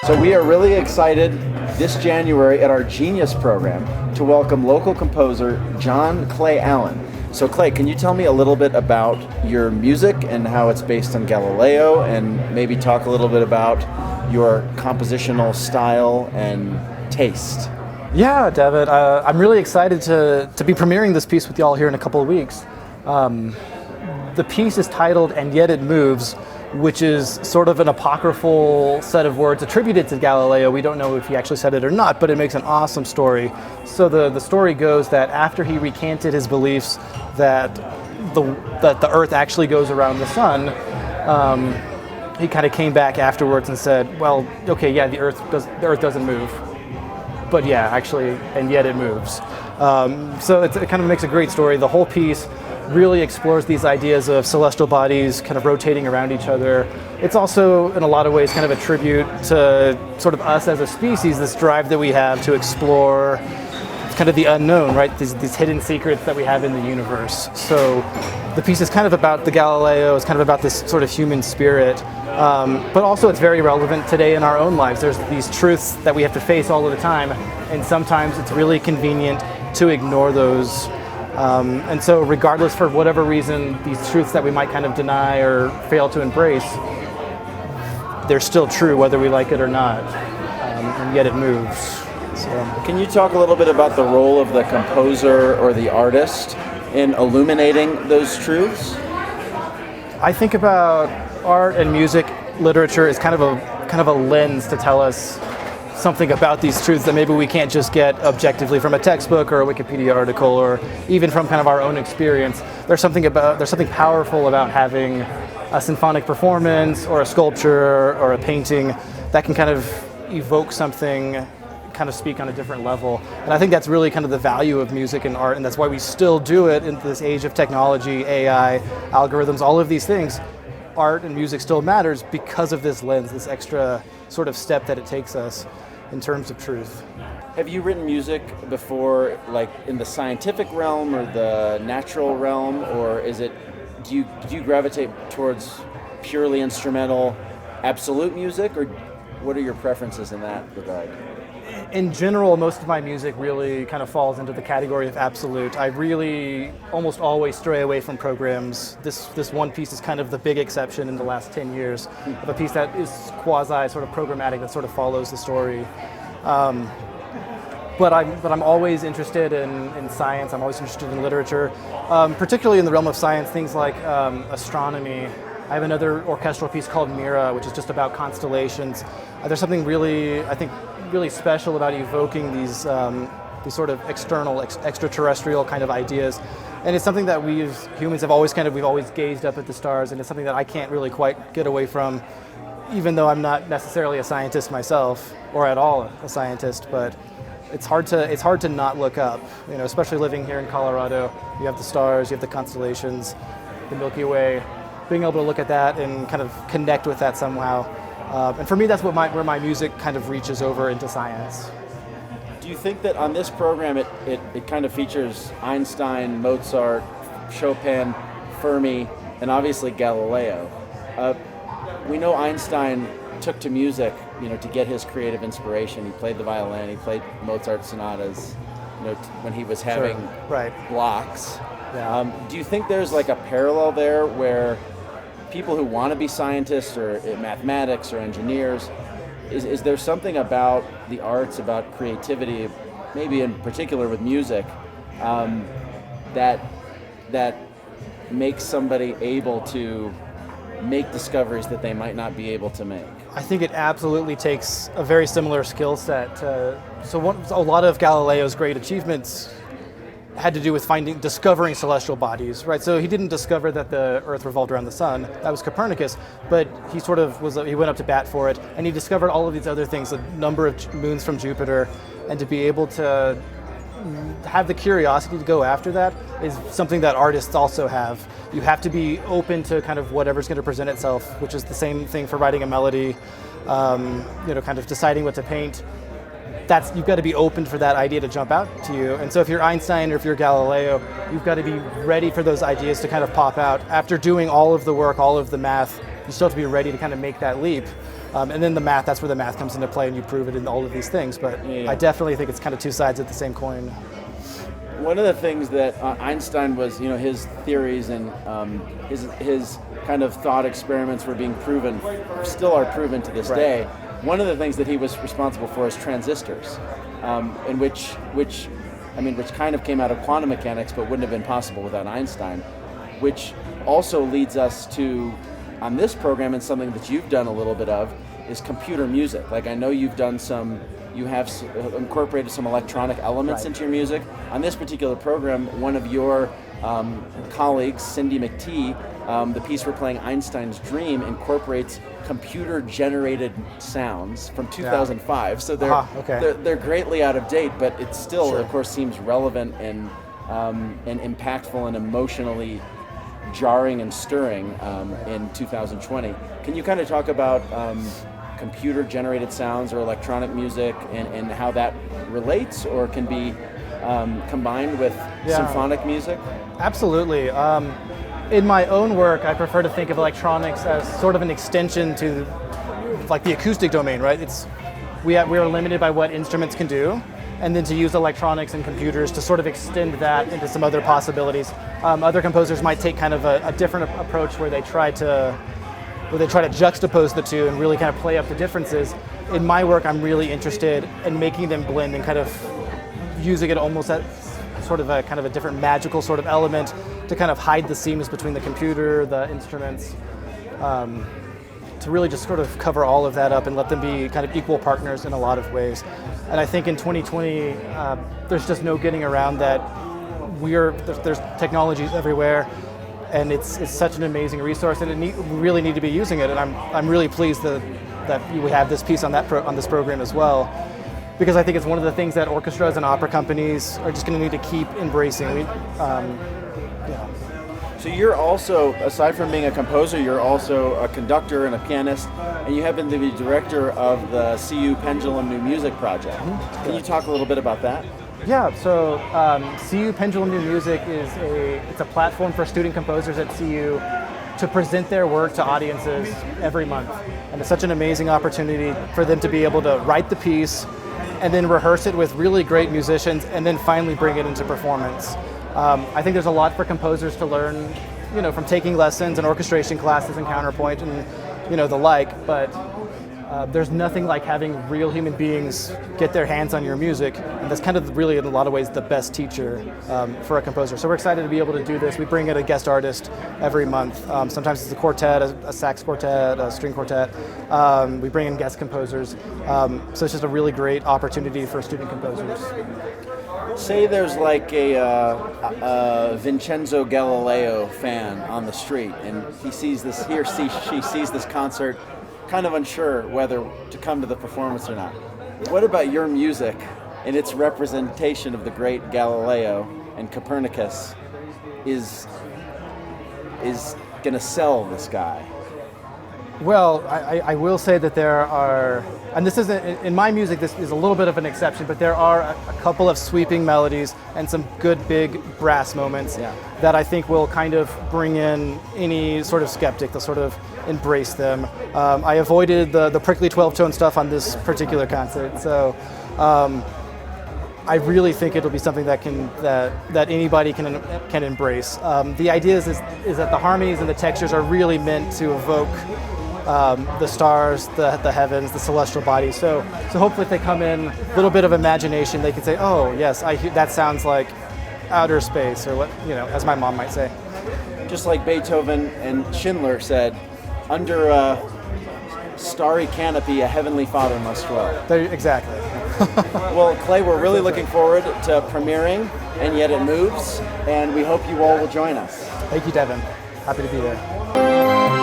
So we are really excited this January at our Genius program to welcome local composer John Clay Allen. So Clay, can you tell me a little bit about your music and how it's based on Galileo, and maybe talk a little bit about your compositional style and taste? Yeah, Devin, I'm really excited to be premiering this piece with y'all here in a couple of weeks. The piece is titled "And Yet It Moves," which is sort of an apocryphal set of words attributed to Galileo. We don't know if he actually said it or not, but it makes an awesome story. So the story goes that after he recanted his beliefs that the Earth actually goes around the sun, he kind of came back afterwards and said, well, okay, yeah, the Earth doesn't move. But yeah, actually, and yet it moves. So it kind of makes a great story. The whole piece really explores these ideas of celestial bodies kind of rotating around each other. It's also, in a lot of ways, kind of a tribute to sort of us as a species, this drive that we have to explore kind of the unknown, right? These hidden secrets that we have in the universe. So the piece is kind of about the Galileo, it's kind of about this sort of human spirit, but also it's very relevant today in our own lives. There's these truths that we have to face all of the time, and sometimes it's really convenient to ignore those. And so regardless, for whatever reason, these truths that we might kind of deny or fail to embrace, they're still true whether we like it or not, and yet it moves. So. Can you talk a little bit about the role of the composer or the artist in illuminating those truths? I think about art and music, literature is kind of a lens to tell us something about these truths that maybe we can't just get objectively from a textbook or a Wikipedia article, or even from kind of our own experience. There's something powerful about having a symphonic performance or a sculpture or a painting that can kind of evoke something, kind of speak on a different level. And I think that's really kind of the value of music and art, and that's why we still do it in this age of technology, AI, algorithms, all of these things. Art and music still matters because of this lens, this extra sort of step that it takes us in terms of truth. Have you written music before, like in the scientific realm or the natural realm, or do you gravitate towards purely instrumental, absolute music, or what are your preferences in that regard? In general, most of my music really kind of falls into the category of absolute. I really almost always stray away from programs. This one piece is kind of the big exception in the last 10 years of a piece that is quasi sort of programmatic, that sort of follows the story. But I'm always interested in science. I'm always interested in literature, particularly in the realm of science, things like astronomy. I have another orchestral piece called Mira, which is just about constellations. There's something really, I think, really special about evoking these sort of external, extraterrestrial kind of ideas. And it's something that we as humans we've always gazed up at the stars, and it's something that I can't really quite get away from, even though I'm not necessarily a scientist myself, or at all a scientist, but it's hard to not look up, especially living here in Colorado. You have the stars, you have the constellations, the Milky Way. Being able to look at that and kind of connect with that somehow. And for me, that's where my music kind of reaches over into science. Do you think that on this program it kind of features Einstein, Mozart, Chopin, Fermi, and obviously Galileo? We know Einstein took to music, to get his creative inspiration. He played the violin, he played Mozart sonatas, when he was having blocks. Yeah. Do you think there's like a parallel there where people who want to be scientists or mathematics or engineers, is there something about the arts, about creativity, maybe in particular with music, that makes somebody able to make discoveries that they might not be able to make? I think it absolutely takes a very similar skill set. A lot of Galileo's great achievements had to do with discovering celestial bodies, right? So he didn't discover that the Earth revolved around the sun. That was Copernicus, but he went up to bat for it, and he discovered all of these other things, a number of moons from Jupiter, and to be able to have the curiosity to go after that is something that artists also have. You have to be open to kind of whatever's going to present itself, which is the same thing for writing a melody, kind of deciding what to paint. You've got to be open for that idea to jump out to you. And so if you're Einstein or if you're Galileo, you've got to be ready for those ideas to kind of pop out. After doing all of the work, all of the math, you still have to be ready to kind of make that leap. And then the math, that's where the math comes into play, and you prove it in all of these things. But I definitely think it's kind of two sides of the same coin. One of the things that Einstein was, his theories and his kind of thought experiments were being proven, still are proven to this day. One of the things that he was responsible for is transistors, in which kind of came out of quantum mechanics, but wouldn't have been possible without Einstein. Which also leads us to, on this program, and something that you've done a little bit of, is computer music. Like, I know you've done you have incorporated some electronic elements into your music. On this particular program, one of your colleagues, Cindy McTee, the piece we're playing, Einstein's Dream, incorporates computer-generated sounds from 2005. So they're greatly out of date, but it still, of course, seems relevant and impactful and emotionally jarring and stirring in 2020. Can you kind of talk about computer-generated sounds or electronic music and how that relates or can be combined with symphonic music? Absolutely. In my own work, I prefer to think of electronics as sort of an extension to like the acoustic domain, right? We are limited by what instruments can do, and then to use electronics and computers to sort of extend that into some other possibilities. Other composers might take kind of a different approach where they try to juxtapose the two and really kind of play up the differences. In my work, I'm really interested in making them blend and kind of using it almost as sort of a kind of a different magical sort of element to kind of hide the seams between the computer, the instruments, to really just sort of cover all of that up and let them be kind of equal partners in a lot of ways. And I think in 2020, there's just no getting around that. There's technologies everywhere, and it's such an amazing resource, and we really need to be using it. And I'm really pleased that we have this piece on this program as well, because I think it's one of the things that orchestras and opera companies are just going to need to keep embracing. So you're also, aside from being a composer, you're also a conductor and a pianist, and you have been the director of the CU Pendulum New Music Project. Can you talk a little bit about that? Yeah, so CU Pendulum New Music it's a platform for student composers at CU to present their work to audiences every month. And it's such an amazing opportunity for them to be able to write the piece and then rehearse it with really great musicians and then finally bring it into performance. I think there's a lot for composers to learn, from taking lessons and orchestration classes and counterpoint and, the like, but there's nothing like having real human beings get their hands on your music, and that's kind of really, in a lot of ways, the best teacher for a composer. So we're excited to be able to do this. We bring in a guest artist every month. Sometimes it's a quartet, a sax quartet, a string quartet. We bring in guest composers. So it's just a really great opportunity for student composers. Say there's like a Vincenzo Galileo fan on the street, and he sees this, she sees this concert, kind of unsure whether to come to the performance or not. What about your music and its representation of the great Galileo and Copernicus is going to sell this guy? Well, I will say that there are, and this isn't, in my music, this is a little bit of an exception, but there are a couple of sweeping melodies and some good big brass moments that I think will kind of bring in any sort of skeptic. They'll sort of embrace them. I avoided the prickly 12-tone stuff on this particular concert, so I really think it'll be something that anybody can embrace. The idea is that the harmonies and the textures are really meant to evoke the stars, the heavens, the celestial bodies. So hopefully if they come in a little bit of imagination, they can say, oh yes, that sounds like outer space, or what, as my mom might say. Just like Beethoven and Schindler said, under a starry canopy, a heavenly Father must dwell. Exactly. Well, Clay, we're really looking forward to premiering, and yet it moves, and we hope you all will join us. Thank you, Devin. Happy to be there.